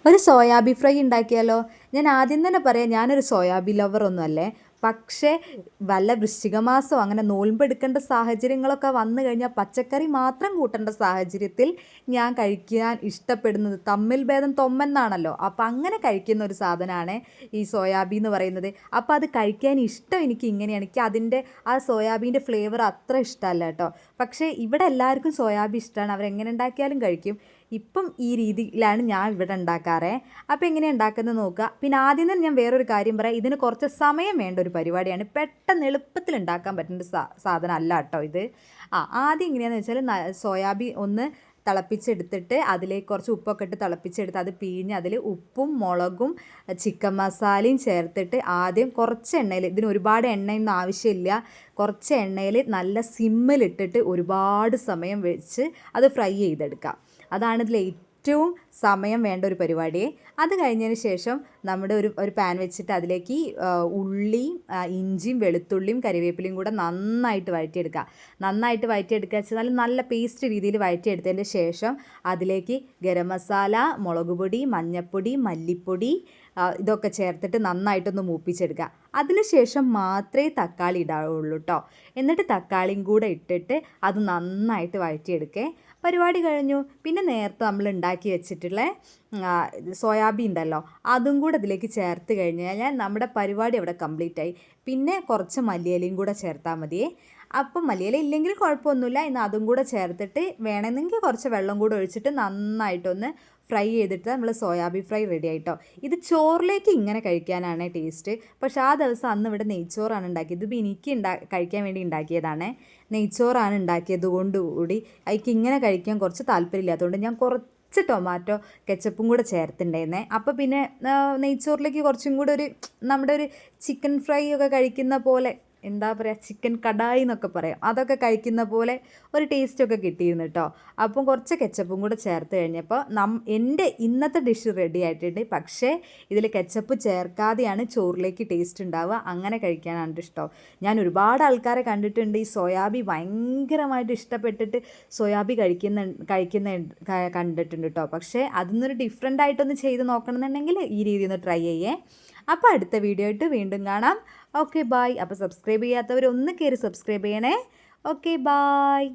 ഒരു soybean fry ഉണ്ടാക്കിയാലോ? ഞാൻ ആദ്യം തന്നെ പറയാം, ഞാനൊരു സോയാബീൻ ലവറൊന്നും അല്ലേ. പക്ഷേ വല്ല വൃശ്ചിക മാസമോ അങ്ങനെ നോൽമ്പെടുക്കേണ്ട സാഹചര്യങ്ങളൊക്കെ വന്നു കഴിഞ്ഞാൽ പച്ചക്കറി മാത്രം കൂട്ടേണ്ട സാഹചര്യത്തിൽ ഞാൻ കഴിക്കാൻ ഇഷ്ടപ്പെടുന്നത് തമ്മിൽ ഭേദം തൊമ്മെന്നാണല്ലോ. അപ്പോൾ അങ്ങനെ കഴിക്കുന്ന ഒരു സാധനമാണ് ഈ സോയാബീൻ എന്ന് പറയുന്നത്. അപ്പോൾ അത് കഴിക്കാൻ ഇഷ്ടം എനിക്ക് ഇങ്ങനെയാണ്. എനിക്ക് അതിൻ്റെ ആ സോയാബീൻ്റെ ഫ്ലേവർ അത്ര ഇഷ്ടമല്ല കേട്ടോ. പക്ഷേ ഇവിടെ എല്ലാവർക്കും സോയാബീൻ ഇഷ്ടമാണ്, അവരെങ്ങനെ ഉണ്ടാക്കിയാലും കഴിക്കും. ഇപ്പം ഈ രീതിയിലാണ് ഞാൻ ഇവിടെ ഉണ്ടാക്കാറ്. അപ്പോൾ എങ്ങനെയാണ് ഉണ്ടാക്കുന്നത് നോക്കുക. പിന്നെ ആദ്യം തന്നെ ഞാൻ വേറൊരു കാര്യം പറയാം, ഇതിന് കുറച്ച് സമയം വേണ്ട ഒരു പരിപാടിയാണ്. പെട്ടെന്ന് എളുപ്പത്തിൽ ഉണ്ടാക്കാൻ പറ്റുന്ന സാധനം അല്ല കേട്ടോ ഇത്. ആദ്യം എങ്ങനെയാണെന്ന് വെച്ചാൽ സോയാബീൻ ഒന്ന് തിളപ്പിച്ചെടുത്തിട്ട് അതിലേക്ക് കുറച്ച് ഉപ്പൊക്കെ ഇട്ട് തിളപ്പിച്ചെടുത്ത് അത് പിഴിഞ്ഞ് അതിൽ ഉപ്പും മുളകും ചിക്കൻ മസാലയും ചേർത്തിട്ട് ആദ്യം കുറച്ച് എണ്ണയിൽ, ഇതിന് ഒരുപാട് എണ്ണയൊന്നും ആവശ്യമില്ല, കുറച്ച് എണ്ണയിൽ നല്ല സിമ്മിലിട്ടിട്ട് ഒരുപാട് സമയം വെച്ച് അത് ഫ്രൈ ചെയ്തെടുക്കാം. അതാണ് ഇതിൽ ഏറ്റവും സമയം വേണ്ട ഒരു പരിപാടി. അത് കഴിഞ്ഞതിന് ശേഷം നമ്മുടെ ഒരു പാൻ വെച്ചിട്ട് അതിലേക്ക് ഉള്ളിയും ഇഞ്ചിയും വെളുത്തുള്ളിയും കരിവേപ്പിലയും കൂടെ നന്നായിട്ട് വഴറ്റിയെടുക്കുക. നന്നായിട്ട് വഴറ്റിയെടുക്കുക വെച്ചാൽ നല്ല പേസ്റ്റ് രീതിയിൽ വഴറ്റിയെടുത്തതിന് ശേഷം അതിലേക്ക് ഗരം മസാല, മുളക് പൊടി, മഞ്ഞൾപ്പൊടി, മല്ലിപ്പൊടി ഇതൊക്കെ ചേർത്തിട്ട് നന്നായിട്ടൊന്ന് മൂപ്പിച്ചെടുക്കുക. അതിനുശേഷം മാത്രമേ തക്കാളി ഇടാവുള്ളൂ കേട്ടോ. എന്നിട്ട് തക്കാളിയും കൂടെ ഇട്ടിട്ട് അത് നന്നായിട്ട് വഴറ്റിയെടുക്കേ. പരിപാടി കഴിഞ്ഞു. പിന്നെ നേരത്തെ നമ്മൾ ഉണ്ടാക്കി വെച്ചിട്ടുള്ള സോയാബീൻ ഉണ്ടല്ലോ, അതും കൂടെ അതിലേക്ക് ചേർത്ത് കഴിഞ്ഞാൽ നമ്മുടെ പരിപാടി അവിടെ കംപ്ലീറ്റ് ആയി. പിന്നെ കുറച്ച് മല്ലിയിലയും കൂടെ ചേർത്താൽ മതിയേ. അപ്പം മല്ലിയില ഇല്ലെങ്കിൽ കുഴപ്പമൊന്നുമില്ല, ഇന്ന് അതും കൂടെ ചേർത്തിട്ട് വേണമെങ്കിൽ കുറച്ച് വെള്ളം കൂടെ ഒഴിച്ചിട്ട് നന്നായിട്ടൊന്ന് ഫ്രൈ ചെയ്തിട്ട് നമ്മൾ സോയാബീൻ ഫ്രൈ റെഡി ആയിട്ടോ. ഇത് ചോറിലേക്ക് ഇങ്ങനെ കഴിക്കാനാണ് ടേസ്റ്റ്. പക്ഷേ ആ ദിവസം അന്ന് ഇവിടെ നെയ്ച്ചോറാണ് ഉണ്ടാക്കിയത്. ഇത് എനിക്ക് കഴിക്കാൻ വേണ്ടി ഉണ്ടാക്കിയതാണ്. നെയ്ച്ചോറാണ് ഉണ്ടാക്കിയത് കൊണ്ടുകൂടി എനിക്ക് ഇങ്ങനെ കഴിക്കാൻ കുറച്ച് താല്പര്യമില്ലാത്തതുകൊണ്ട് ഞാൻ കുറച്ച് ടൊമാറ്റോ കെച്ചപ്പും കൂടെ ചേർത്തിട്ടുണ്ടായിരുന്നേ. അപ്പോൾ പിന്നെ നെയ്ച്ചോറിലേക്ക് കുറച്ചും കൂടെ നമ്മുടെ ഒരു ചിക്കൻ ഫ്രൈ ഒക്കെ കഴിക്കുന്ന പോലെ, എന്താ പറയുക, ചിക്കൻ കടായി എന്നൊക്കെ പറയാം, അതൊക്കെ കഴിക്കുന്ന പോലെ ഒരു ടേസ്റ്റൊക്കെ കിട്ടിയിരുന്നു കേട്ടോ. അപ്പം കുറച്ച് കെച്ചപ്പും കൂടെ ചേർത്ത് കഴിഞ്ഞപ്പോൾ എൻ്റെ ഇന്നത്തെ ഡിഷ് റെഡി ആയിട്ടുണ്ട്. പക്ഷേ ഇതിൽ കെച്ചപ്പ് ചേർക്കാതെയാണ് ചോറിലേക്ക് ടേസ്റ്റ് ഉണ്ടാവുക. അങ്ങനെ കഴിക്കാനാണ് ഇഷ്ടം. ഞാൻ ഒരുപാട് ആൾക്കാരെ കണ്ടിട്ടുണ്ട് ഈ സോയാബി ഭയങ്കരമായിട്ട് ഇഷ്ടപ്പെട്ടിട്ട് സോയാബി കഴിക്കുന്ന കണ്ടിട്ടുണ്ട് കേട്ടോ. പക്ഷേ അതിന്നൊരു ഡിഫറെൻ്റ് ആയിട്ടൊന്ന് ചെയ്ത് നോക്കണമെന്നുണ്ടെങ്കിൽ ഈ രീതി ഒന്ന് ട്രൈ ചെയ്യേ. അപ്പോൾ അടുത്ത വീഡിയോ ആയിട്ട് വീണ്ടും കാണാം. Okay bye. അപ്പോൾ സബ്സ്ക്രൈബ് ചെയ്യാത്തവർ ഒന്ന് കയറി സബ്സ്ക്രൈബ് ചെയ്യണേ. Okay bye.